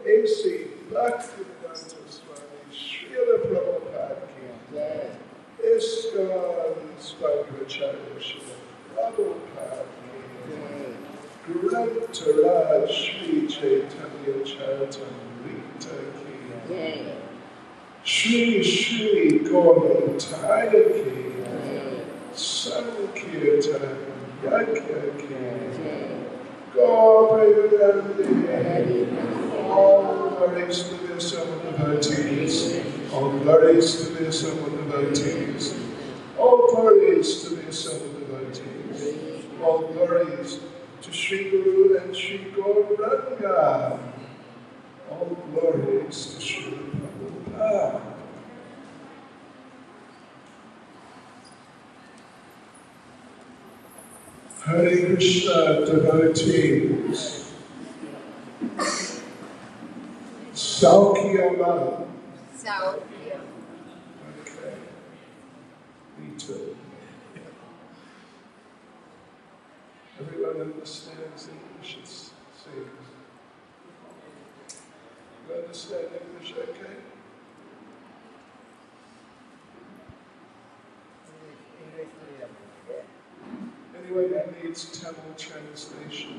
A.C. Bhaktivedanta Swami Srila Prabhupada ki ISKCON Spangacharya Srila Prabhupada ki Grantaraj Shri Chaitanya Charitamrita ki Shri Shri Gaurantaya ki Sankirtan Yagya ki all glories to the assembled devotees, all glories to the assembled devotees, all glories to the assembled devotees, all glories to Sri Guru and Sri Gauranga, all glories to Sri Prabhupada. Hare Krishna devotees, Saukyama. Saukyam. Okay, me too. Everyone understands English, it seems. You understand English okay? Anyway, that needs Tamil translation.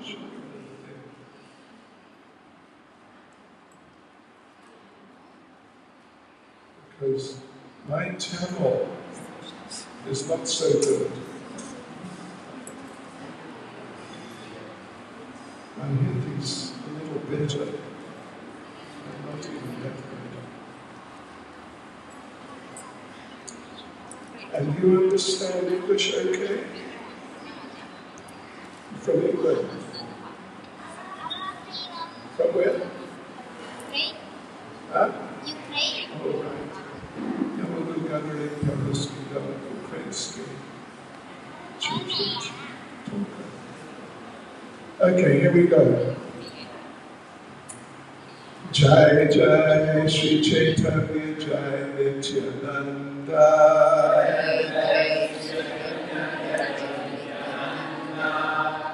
Because my Tamil is not so good. My Hindi's a little better, but not even that good. And you understand English okay? From England. From where? Ukraine. Huh? Ukraine. Oh, right. Ja mogę gadać po polsku, ukraiński. Okay, here we go. Jai Jai Shri Chaitanya Jai Nityananda.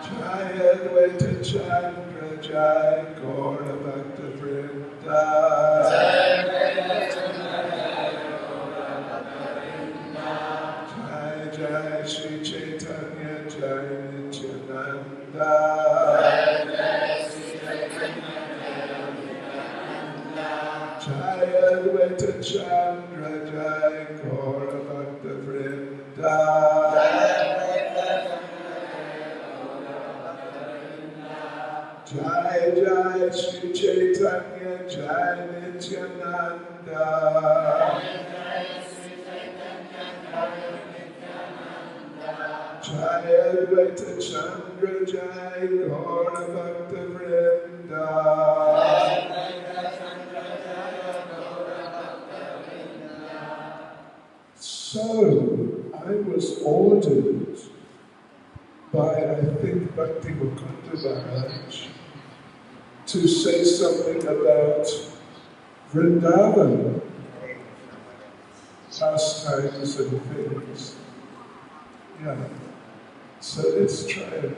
Jai Advaita Chandra Jai Gaura Bhakta Vrinda. Jai Jai Shri Chaitanya Jai Nityananda. Jai Advaita Chandra Jai Gaura Bhakta Vrinda. Jai Jai Sri Chaitanya Jai Nityananda. Jai Advaita Chandra Jai Gaura Bhakta Vrinda. So I was ordered by, I think, Bhakti Mukunda Maharaj to say something about Vrindavan, pastimes and things. Yeah. So let's try and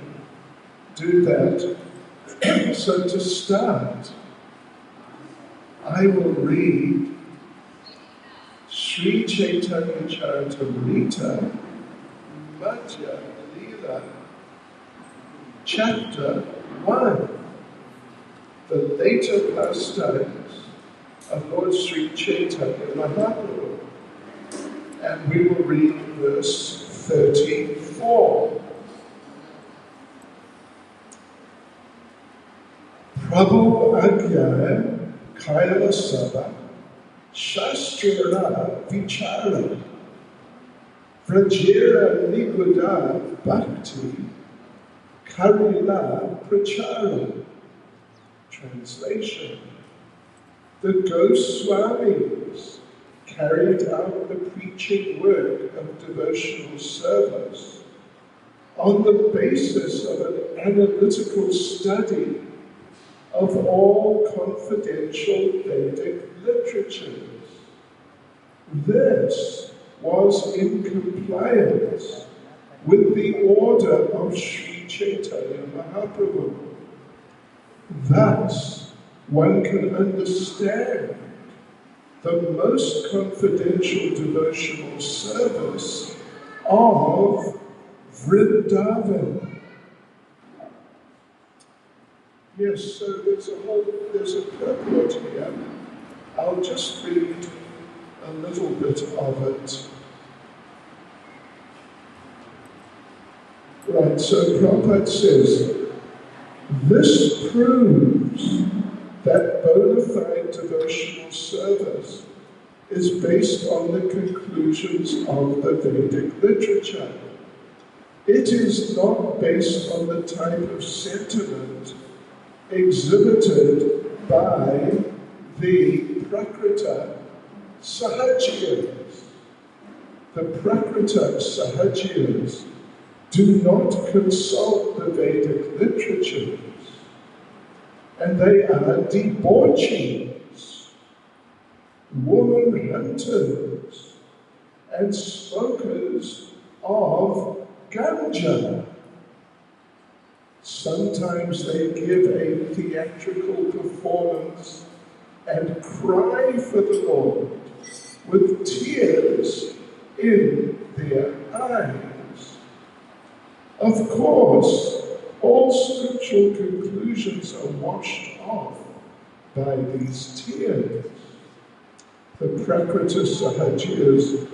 do that. So to start, I will read Sri Chaitanya Charitamrita, Madhya Leela, Chapter 1, the later pastimes of Lord Sri Chaitanya Mahaprabhu. And we will read verse 34. Prabhu Agyaya Kaila Sabha Shastrira Vichara Vrajira Niguda Bhakti Karila Prachara. Translation: the Goswamis carried out the preaching work of devotional service on the basis of an analytical study of all confidential Vedic literatures. This was in compliance with the order of Sri Chaitanya Mahaprabhu. Thus, one can understand the most confidential devotional service of Vrindavan. Yes, so there's a purport here. I'll just read a little bit of it. Right, so Prabhupada says, this proves that bona fide devotional service is based on the conclusions of the Vedic literature. It is not based on the type of sentiment exhibited by the Prakrita Sahajiyas. The Prakrita Sahajiyas do not consult the Vedic literatures, and they are debauchees, woman hunters, and smokers of ganja. Sometimes they give a theatrical performance and cry for the Lord with tears in their eyes. Of course, all scriptural conclusions are washed off by these tears. The Prakrita Sahajiyas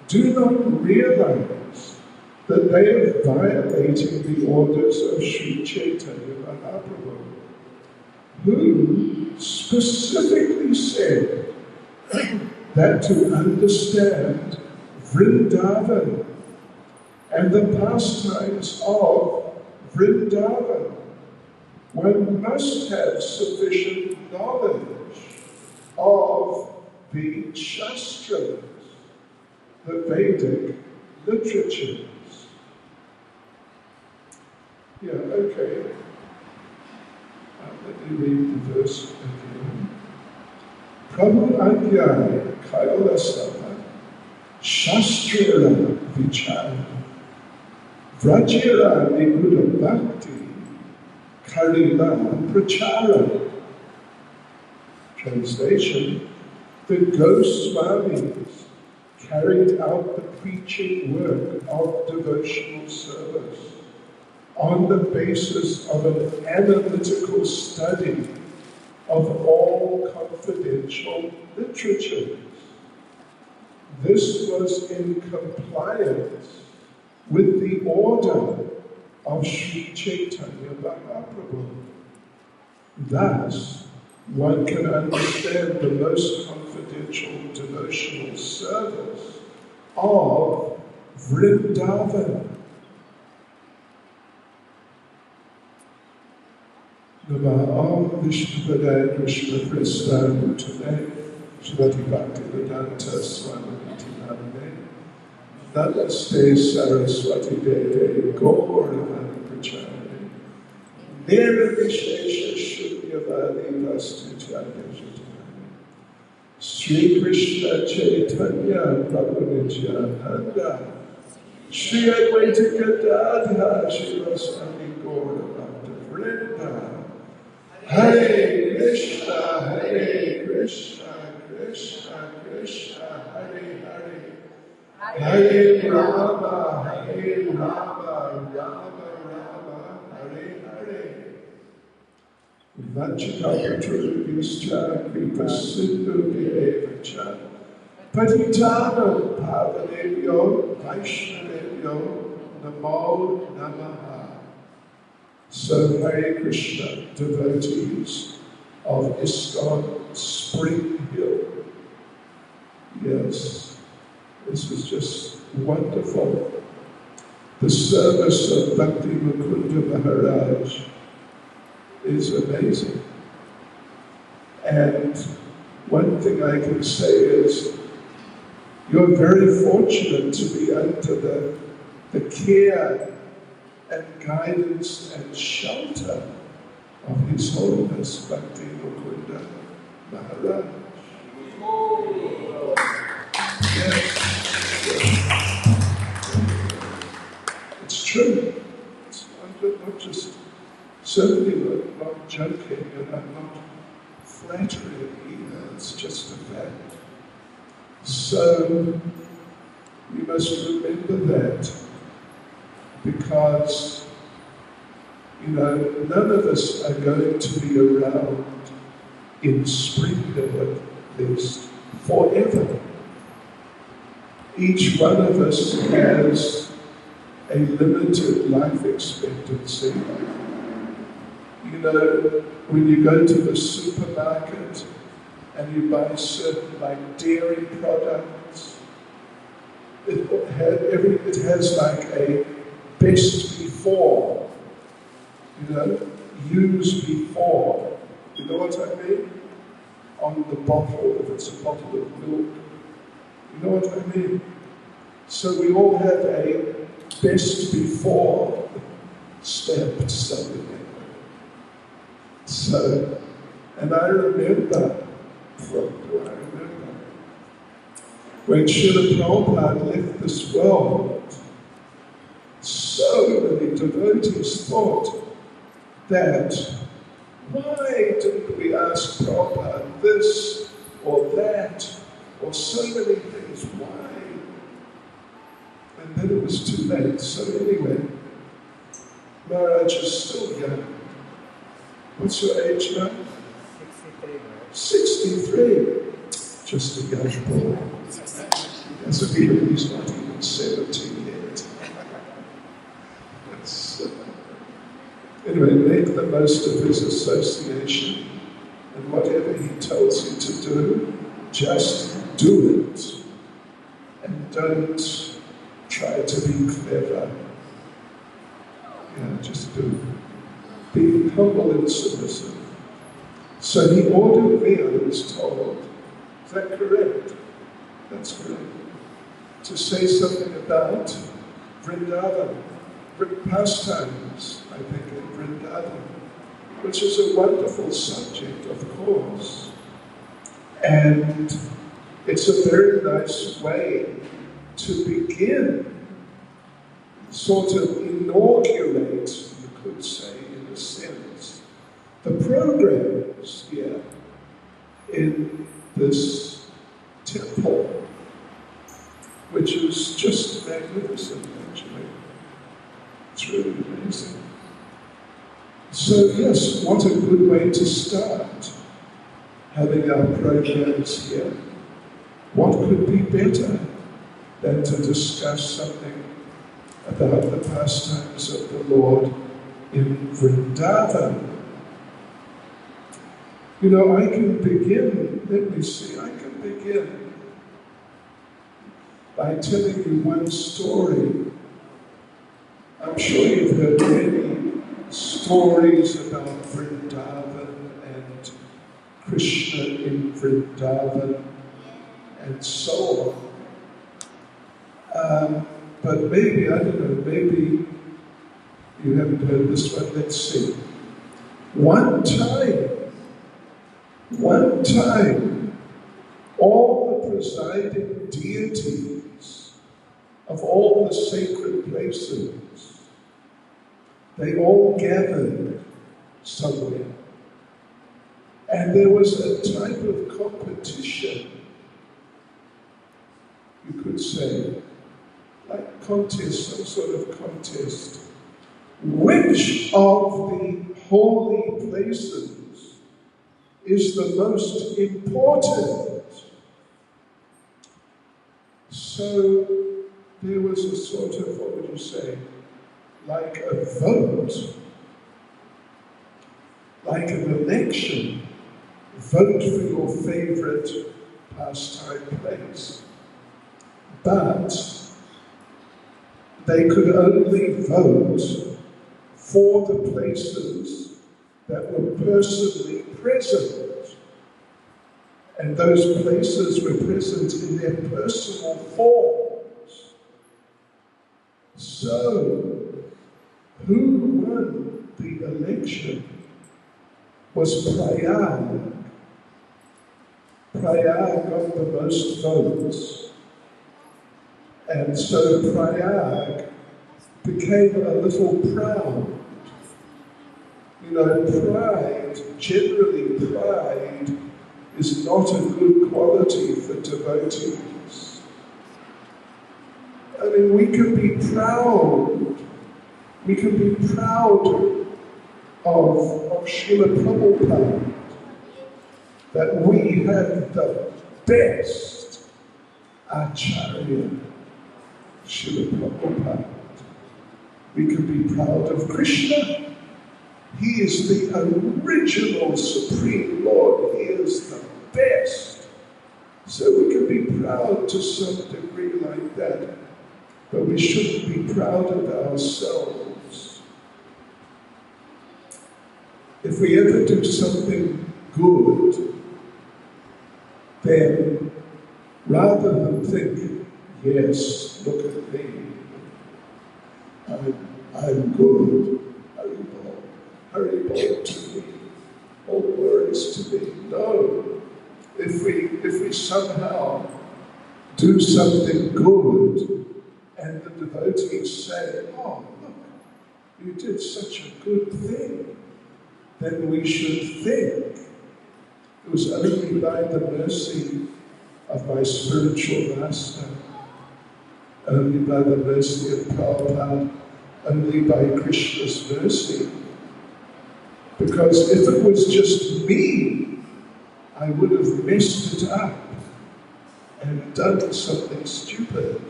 do not realize that they are violating the orders of Sri Chaitanya Mahaprabhu, who specifically said that to understand Vrindavan and the pastimes of Vrindavan, one must have sufficient knowledge of the Shastras, the Vedic literatures. Yeah, okay. Let me read the verse again. Prabhu Agyaya Kailasava Shastrira Vichara Vrajira Niguda Bhakti Karila Prachara. Translation: the Goswamis carried out the preaching work of devotional service on the basis of an analytical study of all confidential literatures. This was in compliance with the order of Sri Chaitanya Mahaprabhu. Thus, one can understand the most confidential devotional service of Vrindavan. Nama Vishnupadaya Krishna Prasthana Mutane Shvati Bhakti Vedanta Swamiti Namane Namaste Saraswati Deve Gauravani Prachayane Nirvishesha Shunyavadi Vastutyadeshitane Sri Krishna Chaitanya Prabhu Nityananda Sri Advaita Gadadhara Shivasani Gauravani Vrinda Hare Krishna, Krishna Krishna, Hare Hare, Hare Rama, Rama Rama, Hare Hare. Vachikapatrubhischa, Kripasindu Devacha, Patitanam Pavanebhyo, Vaishnavebhyo, Namo Namaha. So, Hare Krishna, devotees of ISKCON Springhill. Yes, this was just wonderful. The service of Bhakti Mukunda Maharaj is amazing. And one thing I can say is, you're very fortunate to be under the care and guidance and shelter of His Holiness Bhakti Mukunda Maharaj. Yes. It's true. I'm not just, certainly not joking, and I'm not flattering either, it's just a fact. So, we must remember that. Because, none of us are going to be around in Springhill at least forever. Each one of us has a limited life expectancy. When you go to the supermarket and you buy certain dairy products, it has a best before, use before. You know what I mean? On the bottle, if it's a bottle of milk. You know what I mean? So we all have a best before stamped somewhere. So, and I remember, when Srila Prabhupada left this world, so many devotees thought that, why didn't we ask Prabhupada this or that, or so many things, why? And then it was too late. So anyway, Maharaj is still young. What's your age now? 63. Just a young boy. Doesn't mean he's not even 17 yet. Anyway, make the most of his association, and whatever he tells you to do, just do it. And don't try to be clever. Just do it. Be humble and submissive. So he ordered me, I was told. Is that correct? That's correct. To say something about Vrindavan, pastimes, I think, in Vrindavan, which is a wonderful subject, of course. And it's a very nice way to begin, sort of inaugurate, you could say, in a sense, the programs here in this temple, which is just magnificent, actually. It's really amazing. So yes, what a good way to start, having our programs here. What could be better than to discuss something about the pastimes of the Lord in Vrindavan? You know, I can begin by telling you one story. I'm sure you've heard many stories about Vrindavan and Krishna in Vrindavan and so on. But maybe, I don't know, maybe you haven't heard this one. Let's see. One time, all the presiding deities of all the sacred places, they all gathered somewhere. And there was a type of competition, you could say, like contest, some sort of contest. Which of the holy places is the most important? So there was a sort of, what would you say, like a vote, like an election. Vote for your favorite pastime place. But they could only vote for the places that were personally present. And those places were present in their personal forms. So, who won the election was Prayag. Prayag got the most votes. And so Prayag became a little proud. You know, pride is not a good quality for devotees. I mean, we can be proud. We can be proud of Srila Prabhupada, that we have the best Acharya, Srila Prabhupada. We can be proud of Krishna. He is the original Supreme Lord. He is the best. So we can be proud to some degree like that, but we shouldn't be proud of ourselves. If we ever do something good, then rather than think, yes, look at me, I'm good, Haribol to me, all glories to me. No, if we somehow do something good, and the devotees say, oh, look, you did such a good thing, then we should think, it was only by the mercy of my spiritual master, only by the mercy of Prabhupada, only by Krishna's mercy. Because if it was just me, I would have messed it up and done something stupid.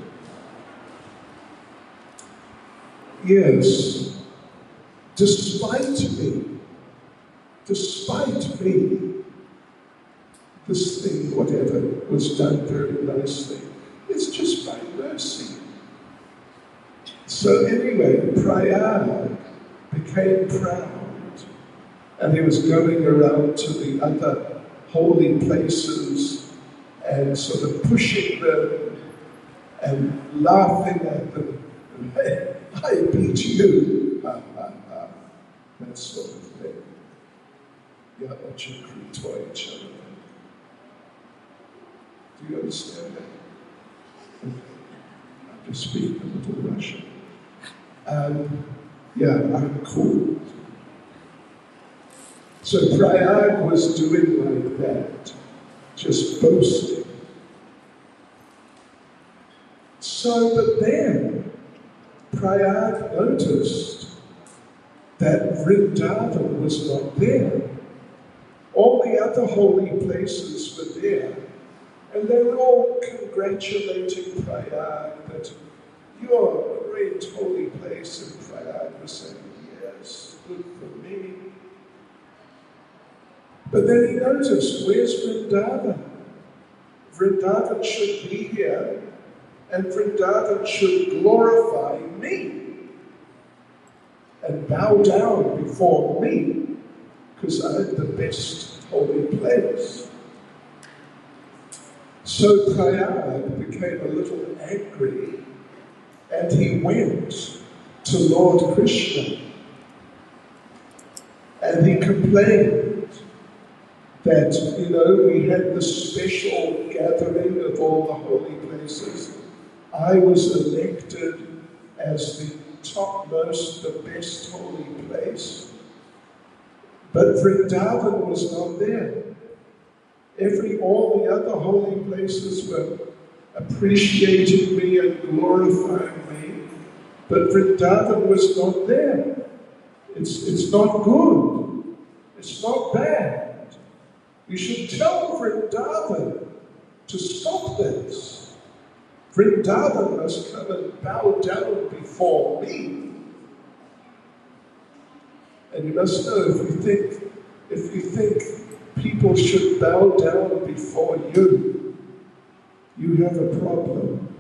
Yes, despite me, this thing, whatever, was done very nicely. It's just by mercy. So anyway, Prayag became proud, and he was going around to the other holy places and sort of pushing them and laughing at them. Hey, I beat you. Ha, ha, ha. That sort of thing. Yeah, what you to each other. Do you understand that? Okay. I just speak a little Russian. Yeah, I'm cool. So Prayag was doing like that, just boasting. So, but then Prayag noticed that Vrindavan was not there. All the other holy places were there, and they were all congratulating Prayag that you're a great holy place, and Prayag was saying, yes, good for me. But then he noticed, where's Vrindavan? Vrindavan should be here, and Vrindavan should glorify me and bow down before me, because I'm the best holy place. So Prayag became a little angry, and he went to Lord Krishna, and he complained that, we had this special gathering of all the holy places. I was elected as the topmost, the best holy place, but Vrindavan was not there. All the other holy places were appreciating me and glorifying me, but Vrindavan was not there. It's not good. It's not bad. You should tell Vrindavan to stop this. Vrindavan must come and bow down before me. And you must know, if you think people should bow down before you, you have a problem.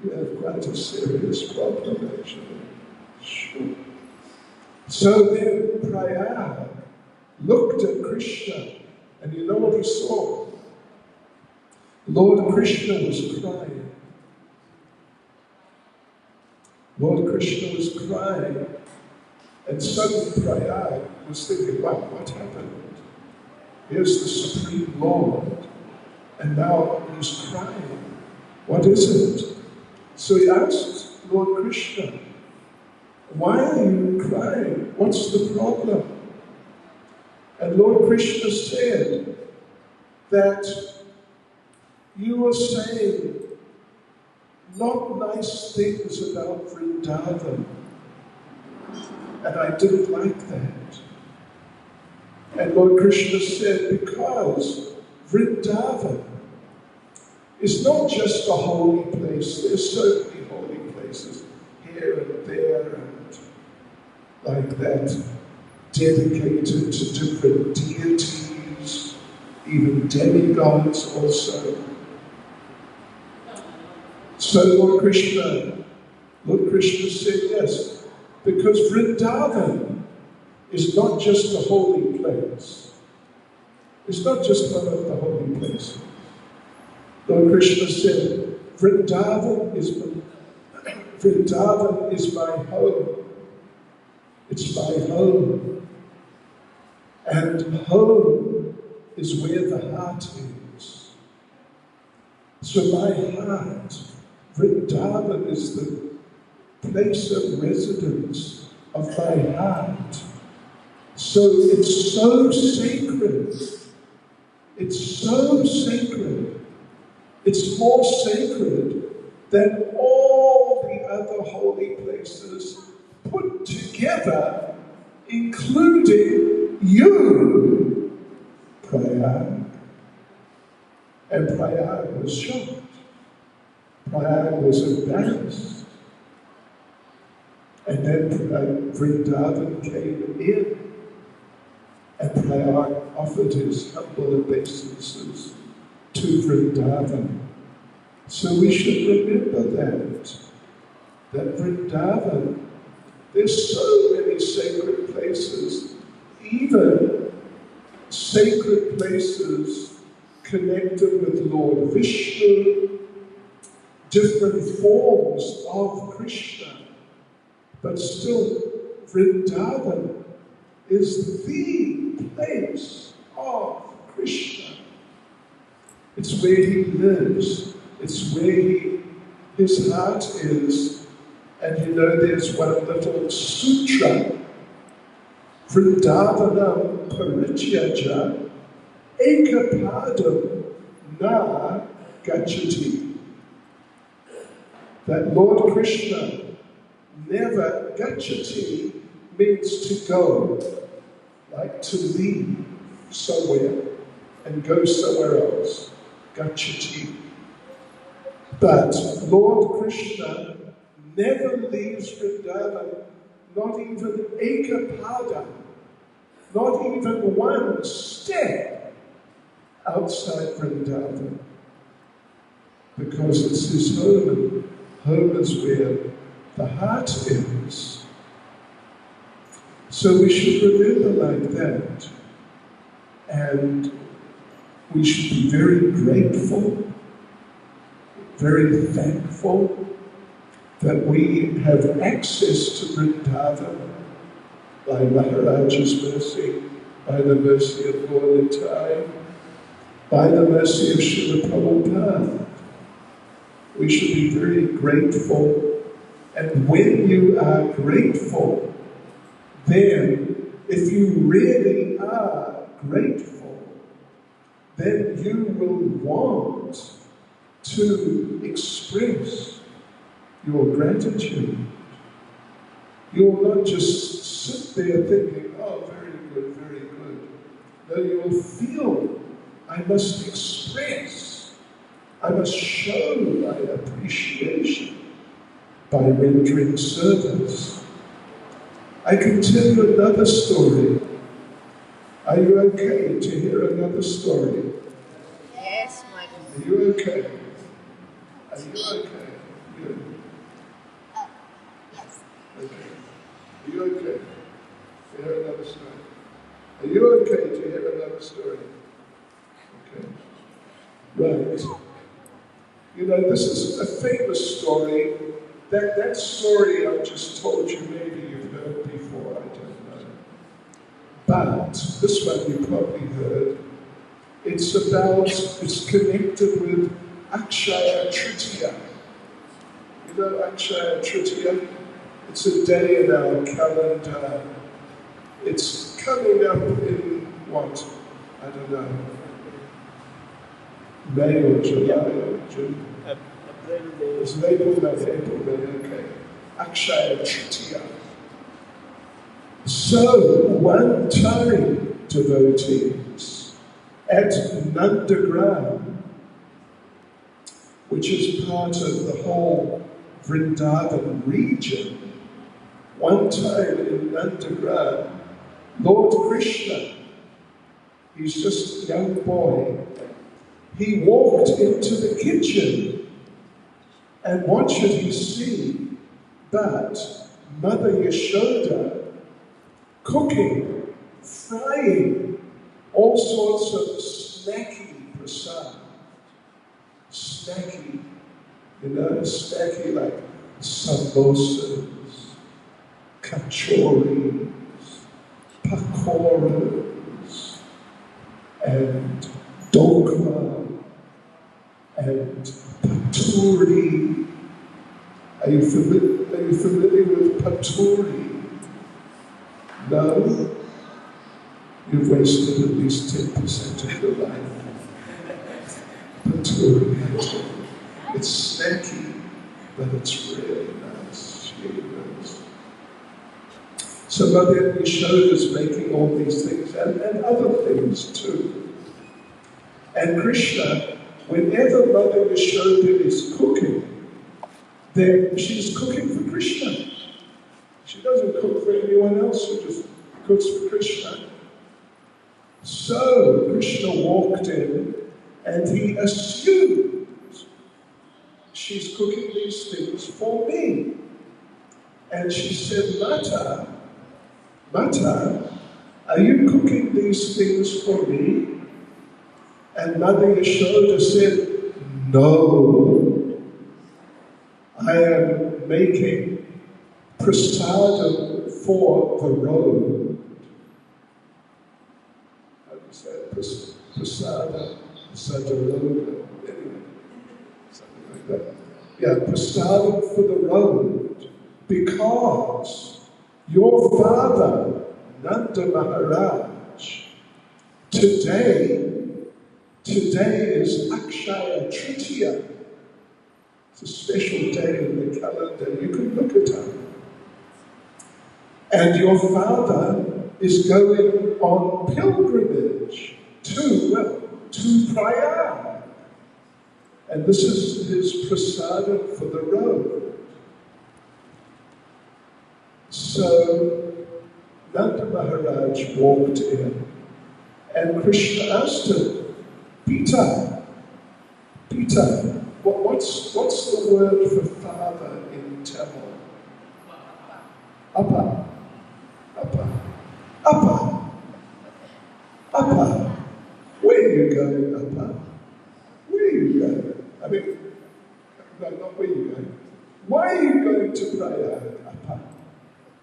You have quite a serious problem, actually. Sure. So then Prayag looked at Krishna, and you know what he saw? Lord Krishna was crying. Lord Krishna was crying, and suddenly Prayag was thinking, wow, what happened? Here's the Supreme Lord, and now he's crying. What is it? So he asked Lord Krishna, why are you crying? What's the problem? And Lord Krishna said that you were saying not nice things about Vrindavan, and I didn't like that. And Lord Krishna said, because Vrindavan is not just a holy place. There's so many holy places here and there and like that, dedicated to different deities, even demigods also. So Lord Krishna said yes, because Vrindavan is not just a holy place. It's not just one of the holy places. Lord Krishna said, Vrindavan is my home. It's my home. And home is where the heart is. So my heart, Vrindavan, is the place of residence of my heart. So it's so sacred. It's so sacred. It's more sacred than all the other holy places put together, including you, Prayag. And Prayag was shocked. Prayag was embarrassed. And then Vrindavan came in, and Prayag offered his humble obeisances to Vrindavan. So we should remember that Vrindavan, there's so many sacred places, even sacred places connected with Lord Vishnu, different forms of Krishna, but still Vrindavan is the place of Krishna. It's where he lives. It's where his heart is. And there's one little sutra, Vrindavanam parityaja ekapadam na gacchati. That Lord Krishna never, gacchati means to go, like to leave somewhere and go somewhere else. Gacchati. But Lord Krishna never leaves Vrindavan, not even ekapada. not even one step outside Vrindavan, because it's his home, and home is where the heart is. So we should remember like that, and we should be very grateful, very thankful that we have access to Vrindavan by Maharaja's mercy, by the mercy of Lord Nitai, by the mercy of Srila Prabhupada. We should be very grateful, and when you are grateful, then if you really are grateful, then you will want to express your gratitude. You will not just sit there thinking, oh, very good, very good. No, you will feel, I must express, I must show my appreciation by rendering service. I can tell you another story. Are you okay to hear another story? Yes, Mother. Are you okay? Are you okay? Good. Yes. Okay. Are you okay to hear another story? Are you okay to hear another story? Okay. Right. You know, this is a famous story. That story I just told you, maybe you've heard before, I don't know. But this one you probably heard. It's connected with Akshaya Tritiya. You know Akshaya Tritiya? It's a day in our calendar. It's coming up in what? I don't know. May or July or June. It's April, May, okay. Akshaya Tritiya. So, one time, devotees, at Nandagram, which is part of the whole Vrindavan region, one time in Nandagram, Lord Krishna, he's just a young boy, he walked into the kitchen, and what should he see but Mother Yashoda cooking, frying all sorts of snacky prasad. Snacky, you know, snacky like samosas, kachoris, pakoras, and dokla, and paturi. Are you familiar with paturi? No? You've wasted at least 10% of your life. Paturi. It's snacky, but it's really nice. Really nice. So Mother Yashoda is making all these things and other things too. And Krishna, whenever Mother Yashoda is cooking, then she's cooking for Krishna. She doesn't cook for anyone else, she just cooks for Krishna. So Krishna walked in and he assumed she's cooking these things for me. And she said, Mata, are you cooking these things for me? And Mother Yashoda said, no, I am making prasadam for the road. How do you say it? Prasada, sadaroga, anyway, something like that. Yeah, prasadam for the road, because your father, Nanda Maharaj, today is Akshaya Tritiya. It's a special day in the calendar. You can look it up. And your father is going on pilgrimage to Prayag. And this is his prasadam for the road. So Nanda Maharaj walked in, and Krishna asked him, Peter, what's the word for father in Tamil? Appa, Appa, Appa, Appa. Where are you going, Appa? Where are you going? I mean, no, not where you going. Why are you going to Prague, Appa?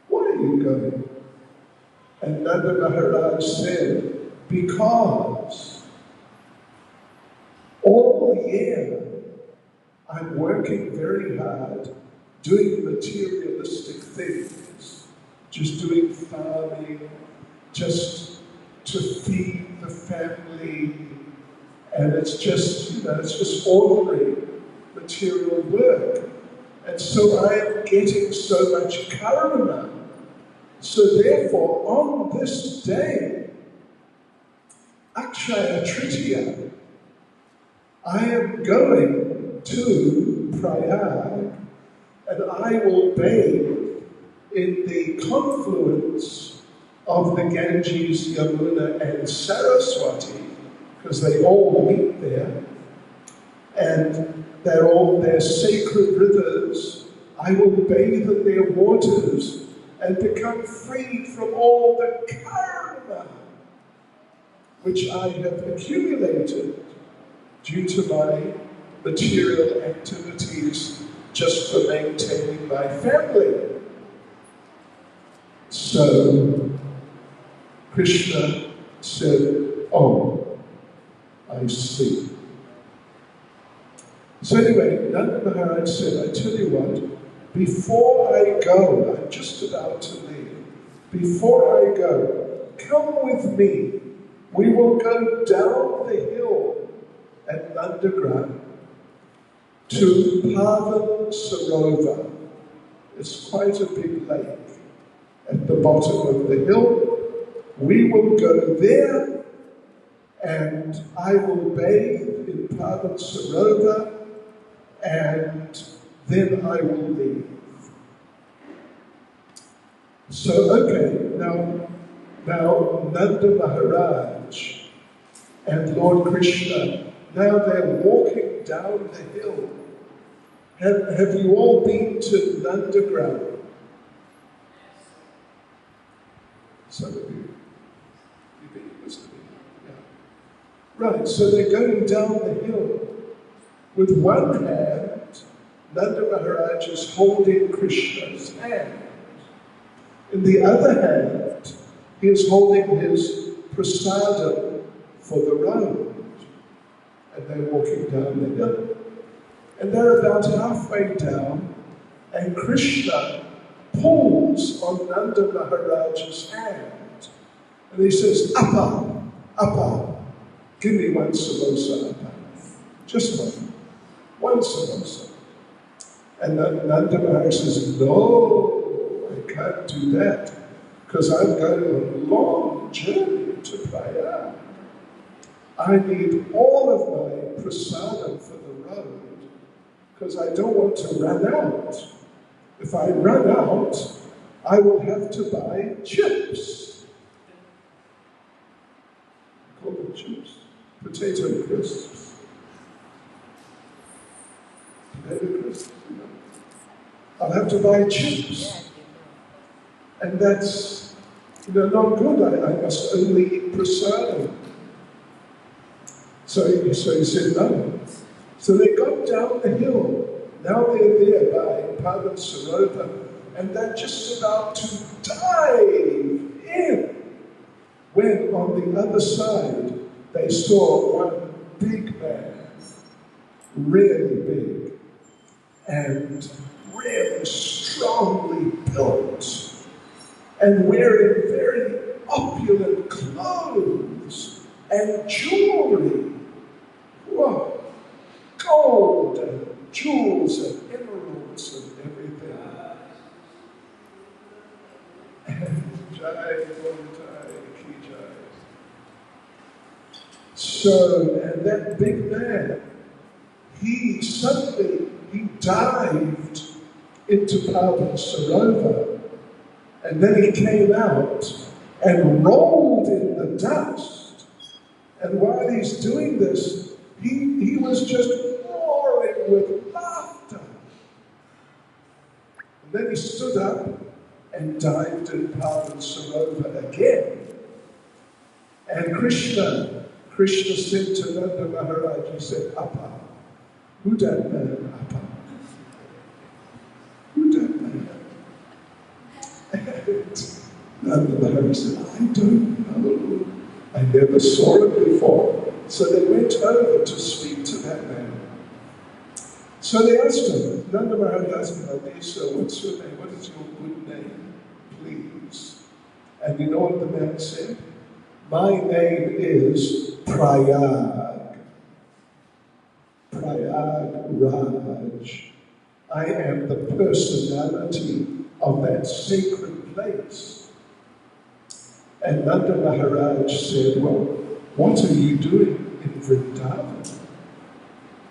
Why are you going? And Nanda Maharaj said, because all year I'm working very hard doing materialistic things, just doing farming, just to feed the family, and it's just, it's just ordinary material work. And so I am getting so much karma. So therefore, on this day, Akshaya Tritiya, I am going to Prayag, and I will bathe in the confluence of the Ganges, Yamuna, and Saraswati, because they all meet there, and they're sacred rivers. I will bathe in their waters and become freed from all the karma which I have accumulated due to my material activities just for maintaining my family. So Krishna said, oh, I see. So anyway, Nanda Maharaj said, I tell you what, before I go, I'm just about to leave, before I go, come with me. We will go down the hill at Nandagram to Pavan Sarovar. It's quite a big lake at the bottom of the hill. We will go there and I will bathe in Pavan Sarovar and then I will leave. So, okay, now Nanda Maharaj and Lord Krishna, now they're walking down the hill. Have you all been to Nandagram? Some of you. You've been listening. Yeah. Right, so they're going down the hill. With one hand, Nanda Maharaj is holding Krishna's hand. In the other hand, he is holding his prasadam for the road. And they're walking down the hill. And they're about halfway down, and Krishna pulls on Nanda Maharaj's hand. And he says, Appa, Appa, give me one samosa, Appa. Just one samosa. And Nanda Maharaj says, no, I can't do that, because I'm going on a long journey to Prayag. I need all of my prasadam for the road, because I don't want to run out. If I run out, I will have to buy chips. Call them chips. Potato crisps. Potato crisps, you know. I'll have to buy chips. And that's, not good. I must only eat prasadam. So he said no. So they got down the hill. Now they're there by Pavan Sarovar, and they're just about to dive in, when on the other side they saw one big man, really big, and really strongly built, and wearing very opulent clothes and jewelry. Whoa. Gold and jewels and emeralds and everything. And Jai Jai Ki Jai. So, and that big man, he suddenly dived into Pavan Sarovar, And then he came out and rolled in the dust. And while he's doing this, he was just roaring with laughter. And then he stood up and dived in Pavan Sarovar again. And Krishna said to Nanda Maharaj, he said, Appa, who that man, Appa? Who that man? And Nanda Maharaj said, I don't know. I never saw him before. So they went over to speak to that man. So they asked him, Nanda Maharaj asked him, Adisa, what's your name? What is your good name, please? And you know what the man said? My name is Prayag. Prayag Raj. I am the personality of that sacred place. And Nanda Maharaj said, well, what are you doing in Vrindavan?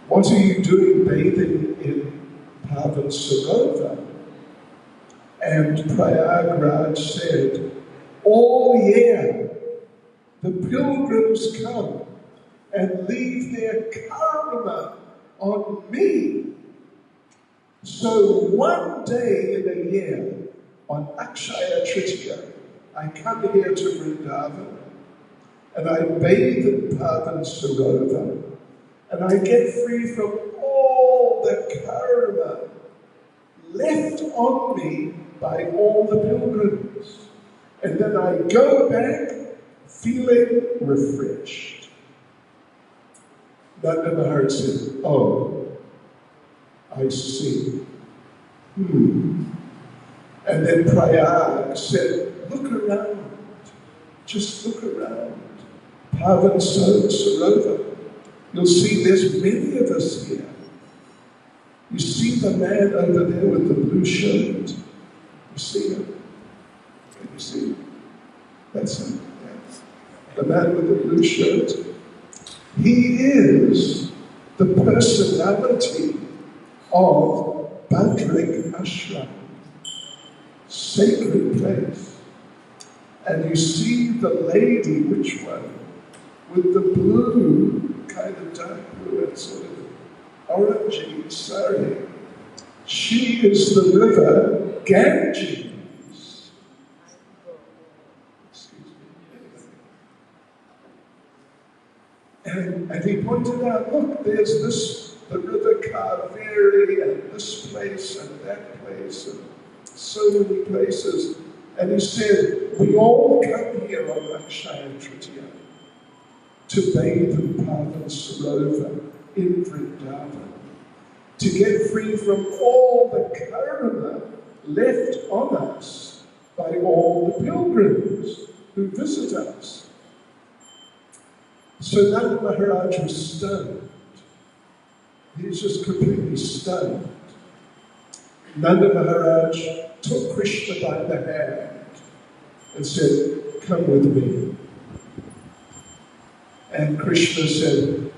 What are you doing bathing in Pavan Sarovar? And Prayag Raj said, all year the pilgrims come and leave their karma on me. So one day in a year, on Akshaya Tritiya, I come here to Vrindavan and I bathe in Pavan Sarovar and I get free from all the karma left on me by all the pilgrims. And then I go back feeling refreshed. Nanda Maharaj said, oh, I see. And then Prayag said, look around. Just look around. Pavan Sarovar. You'll see there's many of us here. You see the man over there with the blue shirt? You see him? Can you see him? That's him. Yes. The man with the blue shirt. He is the personality of Badrik Ashram, sacred place. And you see the lady, which one? With the blue, kind of dark blue and sort of orangey sari. She is the river Ganges. Excuse me. And he pointed out, look, there's this, the river Kaveri, and this place and that place, and so many places. And he said, we all come here on Akshaya Tritiya to bathe in Pavan Sarovar in Vrindavan, to get free from all the karma left on us by all the pilgrims who visit us. So Nanda Maharaj was stunned. He was just completely stunned. Nanda Maharaj took Krishna by the hand and said, come with me. And Krishna said,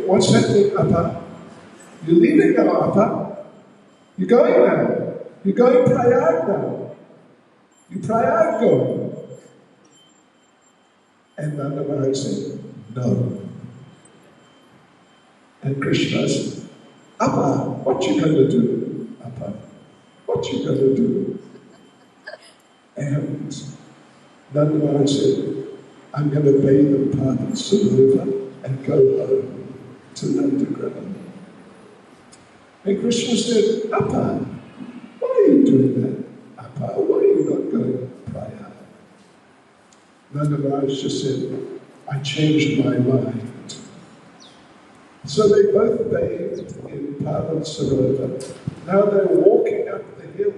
what's happening, Appa? You're leaving now, Appa. You're going now. You're going Prayag now. You Prayag going. And Nanda Maharaj said, no. And Krishna said, Appa, what you going to do, Appa? What you going to do? And Nanda Maharaj said, I'm going to bathe in Pavan Sarovar and go home to Nandagram. And Krishna said, Appa, why are you doing that? Appa, why are you not going Prayag? Nanda Maharaj just said, I changed my mind. So they both bathed in Pavan Sarovar. Now they're walking up the hill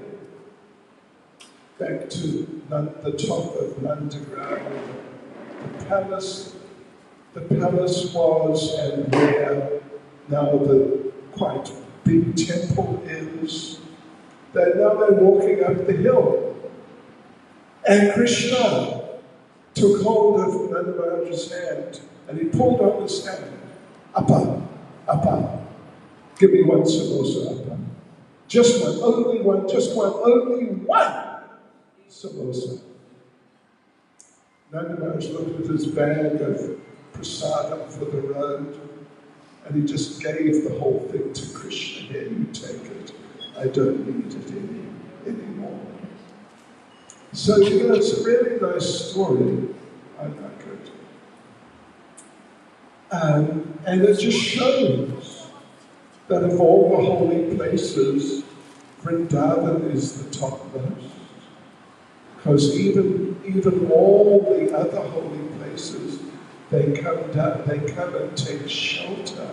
back to the top of Nandagram. The palace was, and where now the quite big temple is. Now they're walking up the hill. And Krishna took hold of Nanda Maharaj's hand and he pulled on his hand. Appa, Appa, give me one samosa, Appa. Just one, only one, just one, only one. Samosa. Nanda Maharaj looked at his bag of prasadam for the road, and he just gave the whole thing to Krishna. Here, you take it. I don't need it anymore. So, it's a really nice story. I like it. And it just shows that of all the holy places, Vrindavan is the topmost. Because even all the other holy places, they come and take shelter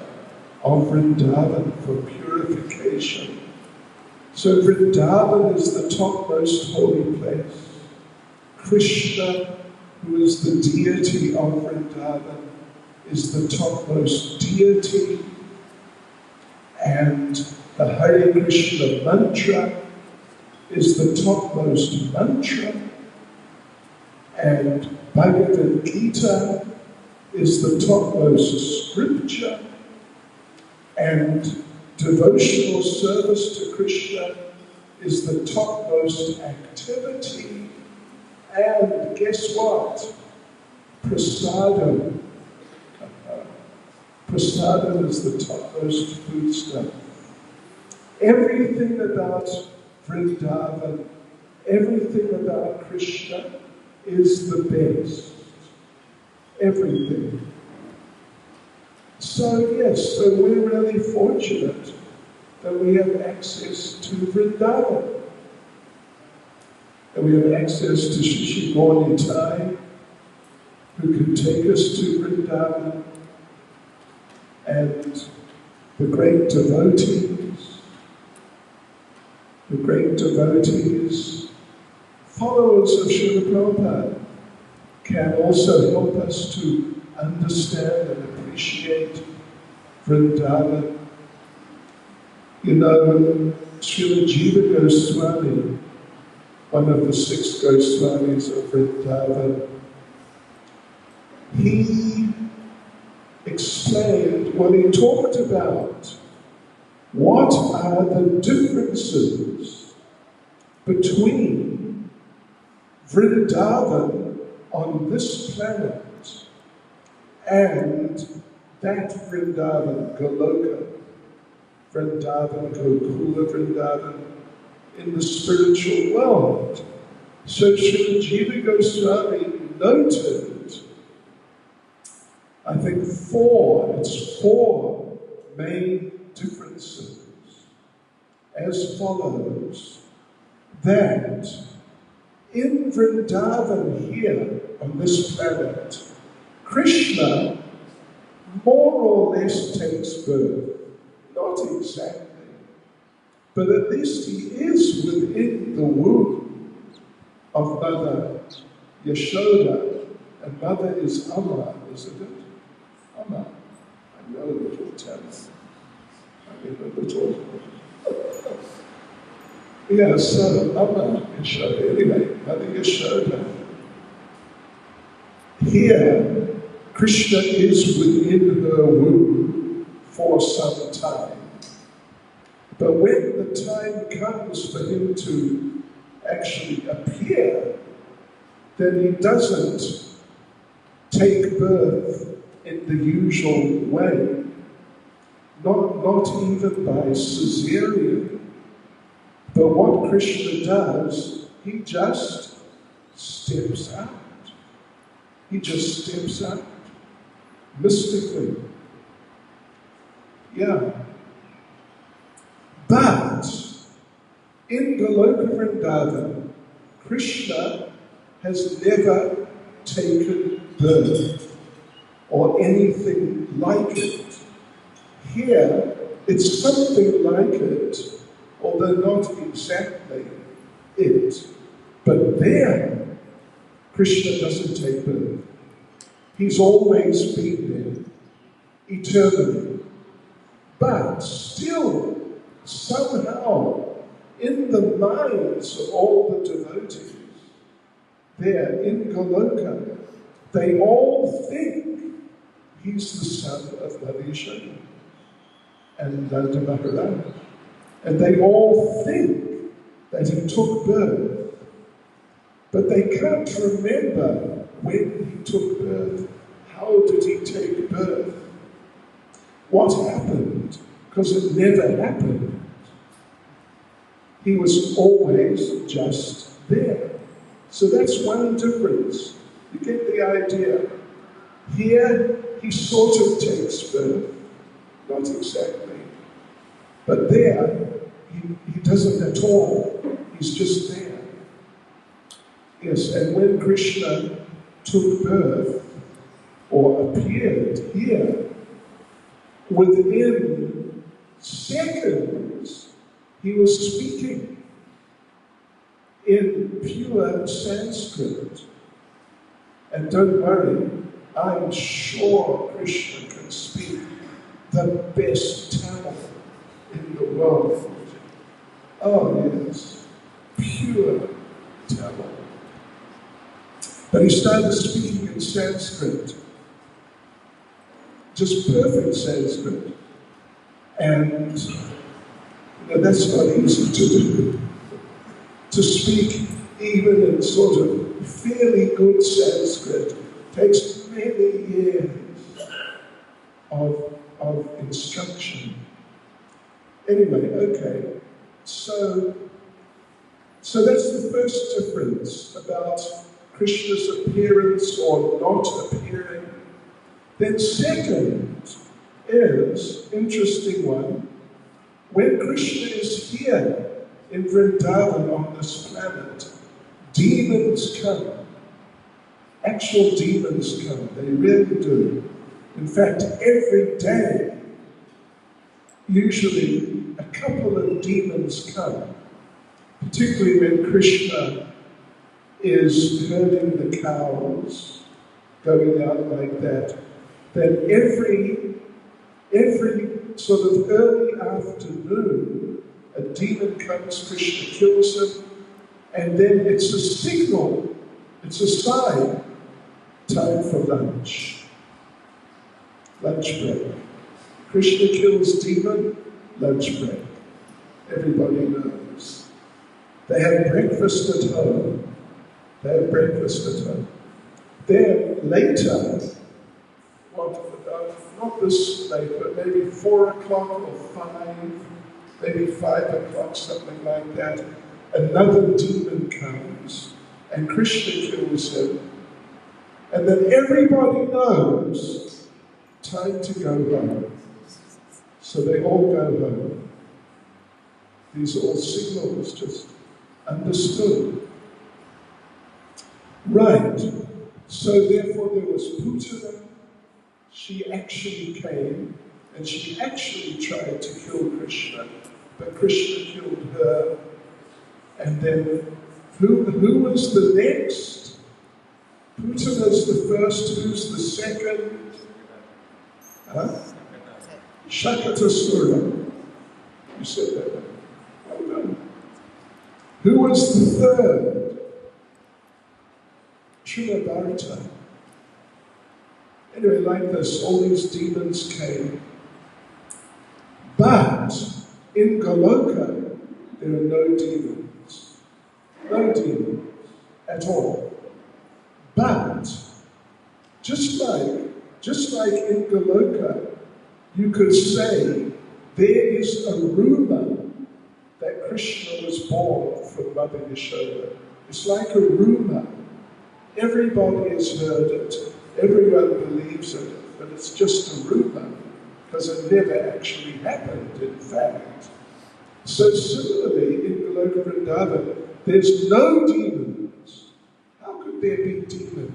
of Vrindavan for purification. So Vrindavan is the topmost holy place. Krishna, who is the deity of Vrindavan, is the topmost deity. And the Hare Krishna mantra is the topmost mantra. And Bhagavad Gita is the topmost scripture. And devotional service to Krishna is the topmost activity. And guess what? Prasadam. Prasadam is the topmost foodstuff. Everything about Vrindavan, everything about Krishna is the best. Everything. So yes, so we're really fortunate that we have access to Vrindavan. And we have access to Shishi Nitai, who can take us to Vrindavan, and the great devotees, followers of Srila Prabhupada, can also help us to understand and appreciate Vrindavan. Srila Jiva Goswami, one of the 6 Goswamis of Vrindavan, he explained when he talked about what are the differences between Vrindavan on this planet and that Vrindavan, Goloka, Vrindavan, Gokula Vrindavan, in the spiritual world. So Srila Jiva Goswami noted, I think 4 main differences as follows: that in Vrindavan here on this planet, Krishna more or less takes birth. Not exactly, but at least he is within the womb of Mother Yashoda, and Mother is Amma, isn't it? Amma. I know a little tense. I mean a little. Yeah, so Amma Yashoda. Anyway, Mother Yashoda. Here, Krishna is within her womb for some time. But when the time comes for him to actually appear, then he doesn't take birth in the usual way, not even by caesarean. But what Krishna does, he just steps out. He just steps out, mystically. Yeah. But in Goloka Vrindavan, Krishna has never taken birth or anything like it. Here, it's something like it, although not exactly it. But there, Krishna doesn't take birth. He's always been there, eternally. But still, somehow, in the minds of all the devotees there in Goloka, they all think he's the son of Malaysia and Nanda Maharaj. And they all think that he took birth, but they can't remember when he took birth. How did he take birth? What happened? Because it never happened. He was always just there. So that's one difference. You get the idea. Here, he sort of takes birth. Not exactly. But there, he doesn't at all. He's just there. Yes, and when Krishna took birth, or appeared here, within seconds, he was speaking in pure Sanskrit. And don't worry, I'm sure Krishna can speak the best Tamil in the world. Oh yes, pure Tamil. But he started speaking in Sanskrit, just perfect Sanskrit. And that's not easy to do. To speak even in sort of fairly good Sanskrit takes many years of instruction. Anyway, okay. So that's the first difference about Krishna's appearance or not appearing. Then second is, interesting one, when Krishna is here in Vrindavan on this planet, demons come. Actual demons come. They really do. In fact, every day, usually a couple of demons come, particularly when Krishna is herding the cows, going out like that. Then every sort of early afternoon, a demon comes, Krishna kills him, and then it's a signal, it's a sign, time for lunch. Lunch break. Krishna kills demon, lunch break. Everybody knows. They have breakfast at home. Then later, not this late, but maybe 4 o'clock or 5, maybe 5 o'clock, something like that, another demon comes, and Krishna kills him. And then everybody knows, time to go home. So they all go home. These are all signals, just understood. Right. So therefore there was Putana. She actually came, and she actually tried to kill Krishna, but Krishna killed her. And then, who was the next? Putana's the first, who's the second? Huh? Shakatasura. You said that. Well done. Who was the third? Trinavarta. Anyway, like this, all these demons came. But in Goloka, there are no demons. No demons at all. But just like in Goloka, you could say there is a rumor that Krishna was born from Mother Yashoda. It's like a rumor. Everybody has heard it. Everyone believes it, but it's just a rumor, because it never actually happened, in fact. So similarly, in Goloka Vrindavan, there's no demons. How could there be demons?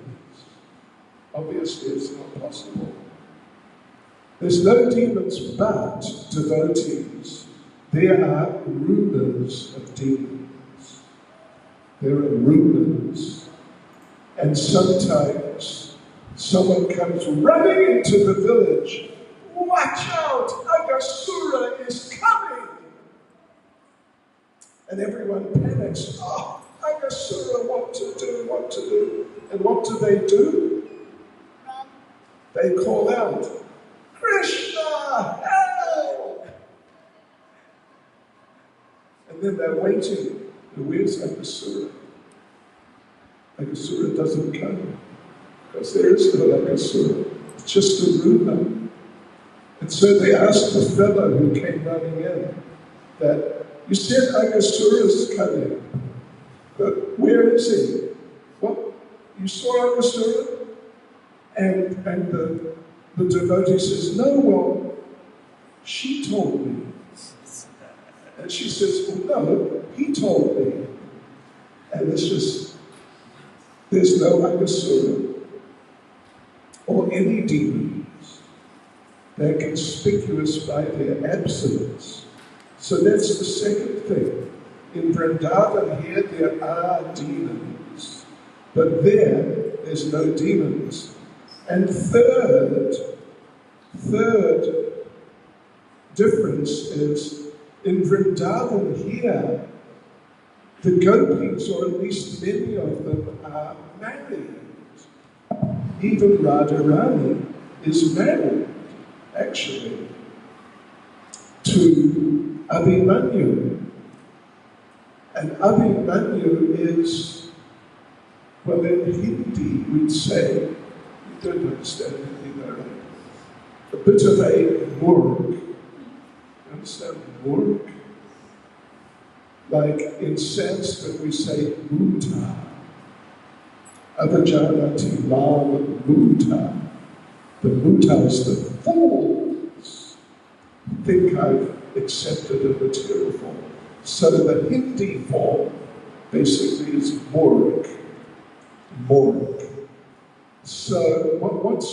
Obviously, it's not possible. There's no demons, but devotees. There are rumors of demons. There are rumors. And sometimes someone comes running into the village. Watch out! Aghasura is coming! And everyone panics. Oh, Aghasura, what to do? And what do? Run. They call out, Krishna, help! And then they're waiting. And where's ISKCON? ISKCON doesn't come. Because there is no ISKCON. It's just a rumor. And so they asked the fellow who came running in that, you said ISKCON is coming, but where is he? What? You saw ISKCON? And the devotee says, no, well, she told me. And she says, well, no, he told me. And it's just, there's no ISKCON or any demons. They're conspicuous by their absence. So that's the second thing. In Vrindavan here, there are demons. But there's no demons. And third difference is, in Vrindavan here, the gopis, or at least many of them, are married. Even Radharani is married, actually, to Abhimanyu. And Abhimanyu is, well, in Hindi we'd say, you don't understand Hindi, though, right? A bit of a murg. You understand murg? Like in Sanskrit we say muta. Avajanati lam muta. The mutas, the fools, think I've accepted a material form. So the Hindi form basically is murg. Murg. So what's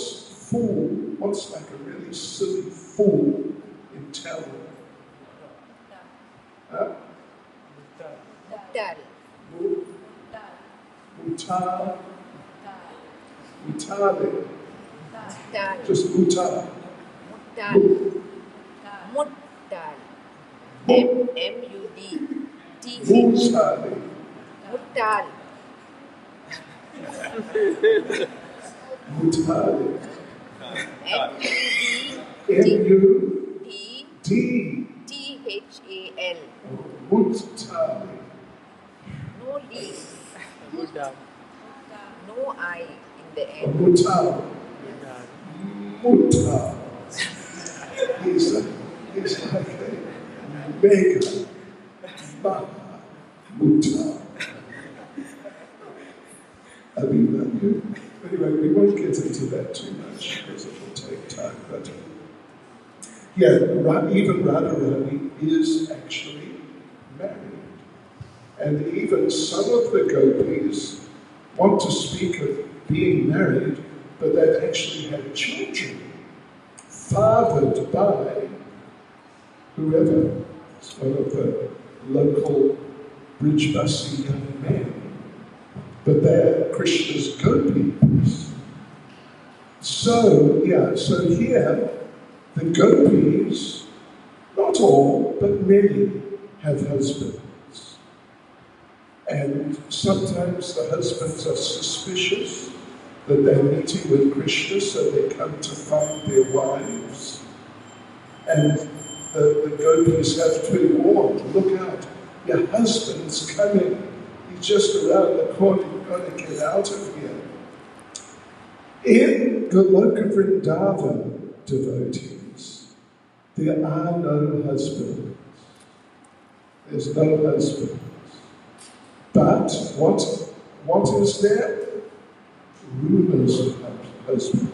fool? What's like a really silly fool in Tamil? Huh? Mutar. Mutade. Just mutar. Muttal. M-U-D-T-H. Mutade. Muttal. Mutade. M-U-D-T-H-A-L. Mutade. No D. No I in the end. Mutar. Mutar. He's like a mega Maha Mutar. Anyway, we won't get into that too much because it will take time. But yeah, even Radharani is actually married. And even some of the gopis want to speak of being married, but they've actually had children fathered by whoever. It's one of the local Brijbasi young men. But they're Krishna's gopis. So here, the gopis, not all, but many, have husbands. And sometimes the husbands are suspicious that they're meeting with Krishna, so they come to find their wives. And the gopis have to be warned, look out, your husband's coming. He's just around the corner, you've got to get out of here. In Goloka Vrindavan, devotees, there are no husbands. There's no husbands. But what is there? Rumors of husbands.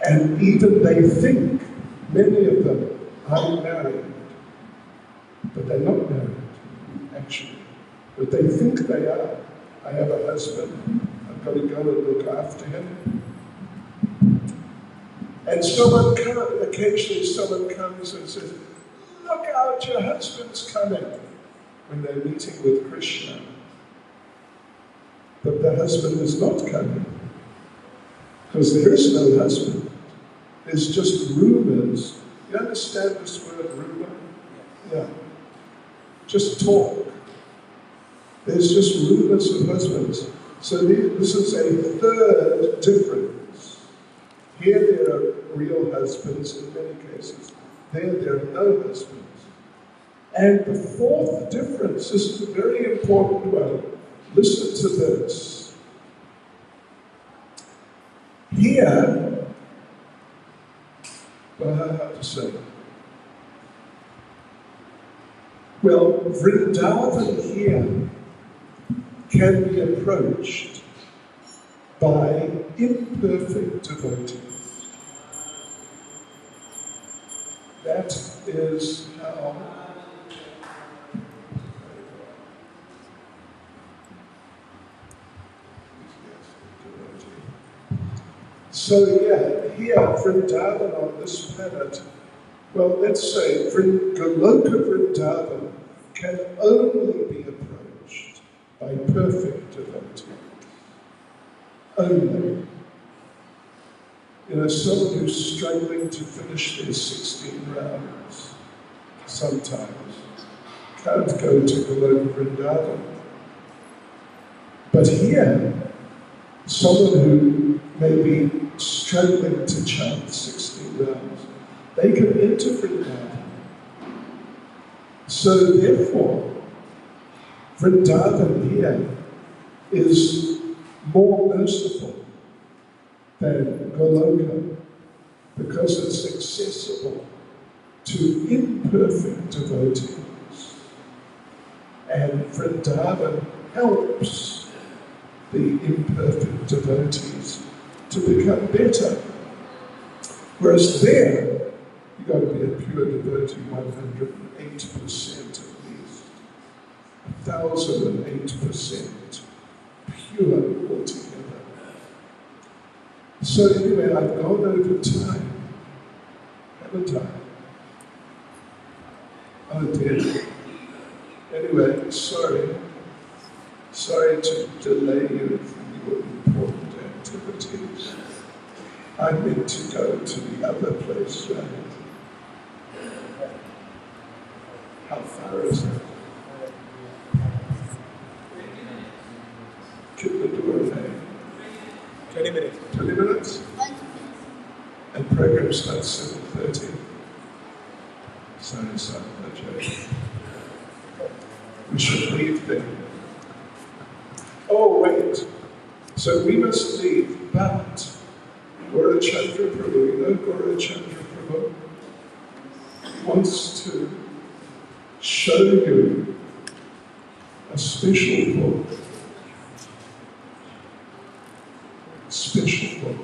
And even they think, many of them are married, but they're not married, actually. But they think they are. I have a husband, I've got to go and look after him. And occasionally someone comes and says, look out, your husband's coming, when they're meeting with Krishna. But the husband is not coming, because there is no husband. There's just rumors. You understand this word, rumor? Yeah. Just talk. There's just rumors of husbands. So this is a third difference. Here there are real husbands in many cases. There are no husbands. And the fourth difference, this is a very important one. Listen to this. Here, well, how to say? Well, Vrindavan here can be approached by imperfect devotees. That is how so here Vrindavan on this planet, well, let's say Goloka Vrindavan can only be approached by perfect devotees. Only. You know, someone who's struggling to finish their 16 rounds sometimes can't go to Goloka Vrindavan. But here, someone who may be struggling to chant 16 rounds, they can enter Vrindavan. So therefore, Vrindavan here is more merciful than Goloka because it's accessible to imperfect devotees. And Vrindavan helps the imperfect devotees to become better. Whereas there, you've got to be a pure devotee 108% at least. 1008% pure altogether. So anyway, I've gone over time, haven't I? Oh dear. Anyway, sorry. Sorry to delay you from your important activities. I meant to go to the other place, right? How far is it? Keep the door open. 20 minutes. 20 minutes? And program starts 7:30. Sorry, okay. We should leave then. Oh, wait. So we must leave, but Gaurachandra Prabhu, you know Gaurachandra Prabhu wants to show you a special book. Special book.